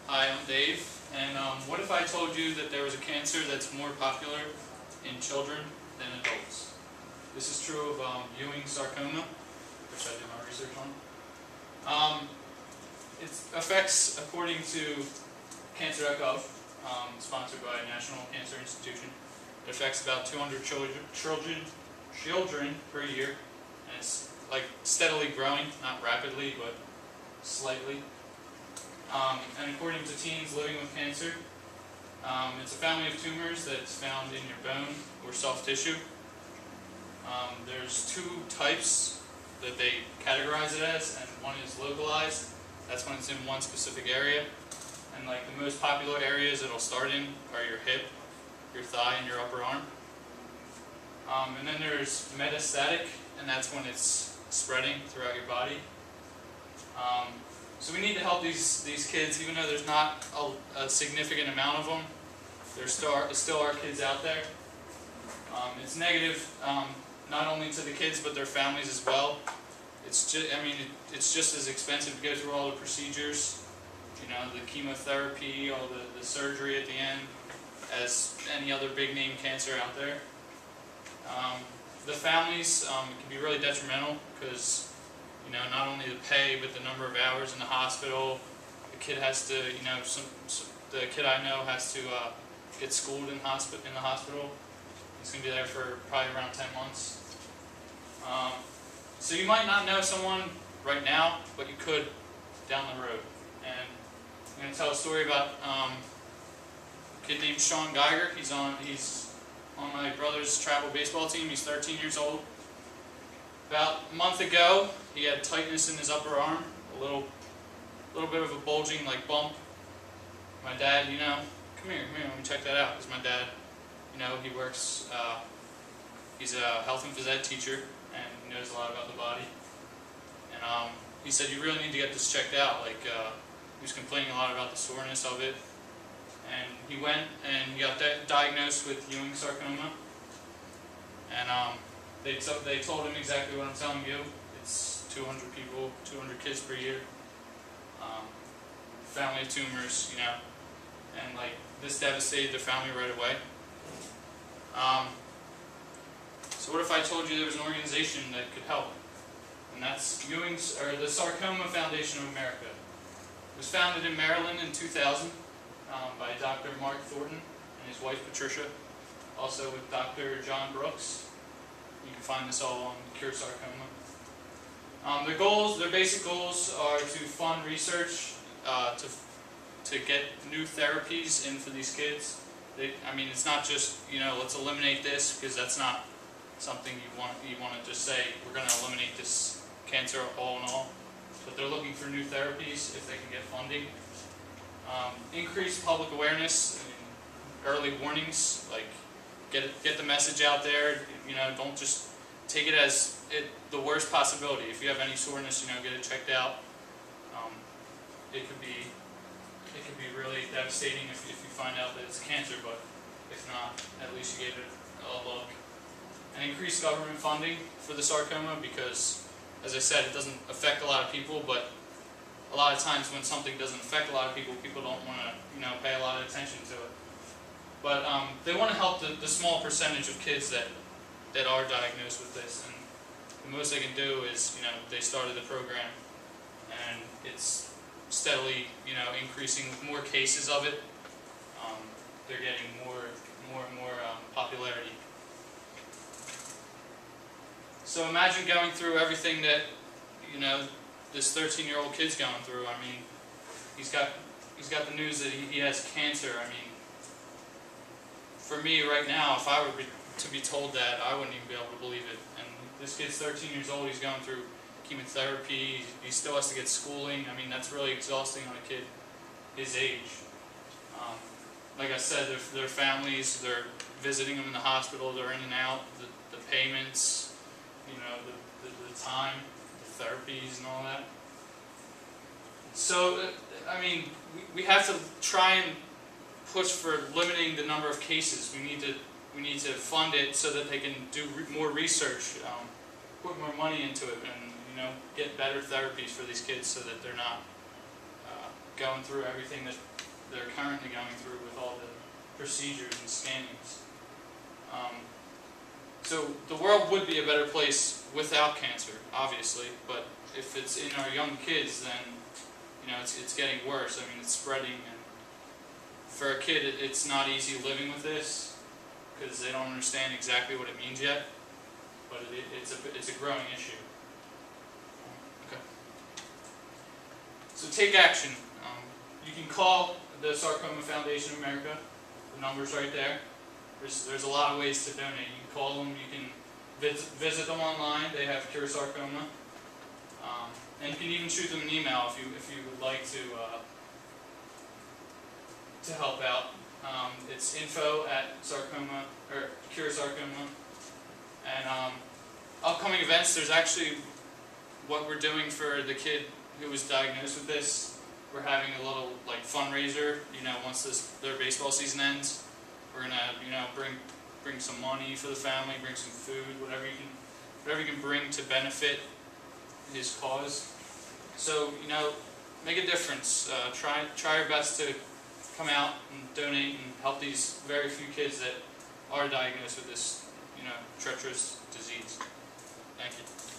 Hi, I'm Dave, and what if I told you that there was a cancer that's more popular in children than adults? This is true of Ewing sarcoma, which I did my research on. It affects, according to Cancer.gov, sponsored by National Cancer Institution, it affects about 200 children per year, and it's like steadily growing, not rapidly, but slightly. And according to teens living with cancer, it's a family of tumors that's found in your bone or soft tissue. There's two types that they categorize it as, and one is localized. That's when it's in one specific area. And like the most popular areas it'll start in are your hip, your thigh, and your upper arm. And then there's metastatic, and that's when it's spreading throughout your body. So we need to help these kids, even though there's not a significant amount of them. There still are kids out there. It's negative not only to the kids but their families as well. It's just as expensive to go through all the procedures, the chemotherapy, all the surgery at the end, as any other big name cancer out there. The families, it can be really detrimental because not only the pay, but the number of hours in the hospital. The kid has to, the kid I know has to get schooled in the hospital. He's going to be there for probably around 10 months. So you might not know someone right now, but you could down the road. And I'm going to tell a story about a kid named Sean Geiger. He's on my brother's travel baseball team. He's 13 years old. About a month ago, he had tightness in his upper arm, a little bit of a bulging bump. My dad, come here, let me check that out. Because my dad, he works, he's a health and phys ed teacher, and he knows a lot about the body. And he said, you really need to get this checked out. He was complaining a lot about the soreness of it. And he went and he got diagnosed with Ewing sarcoma. And they told him exactly what I'm telling you. It's 200 people, 200 kids per year. Family of tumors, and this devastated the family right away. So what if I told you there was an organization that could help? And that's the Sarcoma Foundation of America. It was founded in Maryland in 2000 by Dr. Mark Thornton and his wife Patricia, also with Dr. John Brooks. You can find this all on Cure Sarcoma. Their basic goals are to fund research, to get new therapies in for these kids. It's not just let's eliminate this, because that's not something you want to just say we're going to eliminate this cancer all in all. But they're looking for new therapies if they can get funding. Increase public awareness, early warnings, get the message out there. Don't just take it as the worst possibility. If you have any soreness, get it checked out. It could be really devastating if you find out that it's cancer, but if not, at least you gave it a look. And increase government funding for the sarcoma, because, as I said, it doesn't affect a lot of people, but a lot of times when something doesn't affect a lot of people, people don't want to pay a lot of attention to it. But they want to help the small percentage of kids that are diagnosed with this, and the most they can do is they started the program, and it's steadily increasing with more cases of it. They're getting more and more popularity. So imagine going through everything that this 13-year-old kid's going through. He's got the news that he has cancer. For me right now, if I were to be told that, I wouldn't even be able to believe it. And this kid's 13 years old. He's going through chemotherapy. He still has to get schooling. That's really exhausting on a kid his age. Like I said, their families, they're visiting them in the hospital. They're in and out. The payments, the time, the therapies, and all that. So, we have to try and push for limiting the number of cases. We need to fund it so that they can do more research, put more money into it, and get better therapies for these kids so that they're not going through everything that they're currently going through with all the procedures and scannings. So the world would be a better place without cancer, obviously, but if it's in our young kids, then it's getting worse. I mean, it's spreading, and for a kid, it's not easy living with this because they don't understand exactly what it means yet. But it's a growing issue. Okay. So take action. You can call the Sarcoma Foundation of America. The number's right there. There's a lot of ways to donate. You can call them. You can visit them online. They have Cure Sarcoma. And you can even shoot them an email if you would like to help out. It's info@sarcoma or Cure Sarcoma. And upcoming events. There's actually what we're doing for the kid who was diagnosed with this. We're having a little fundraiser. Once their baseball season ends, we're gonna bring some money for the family, bring some food, whatever you can bring to benefit his cause. So make a difference. Try your best to come out and donate and help these very few kids that are diagnosed with this treacherous disease. Thank you.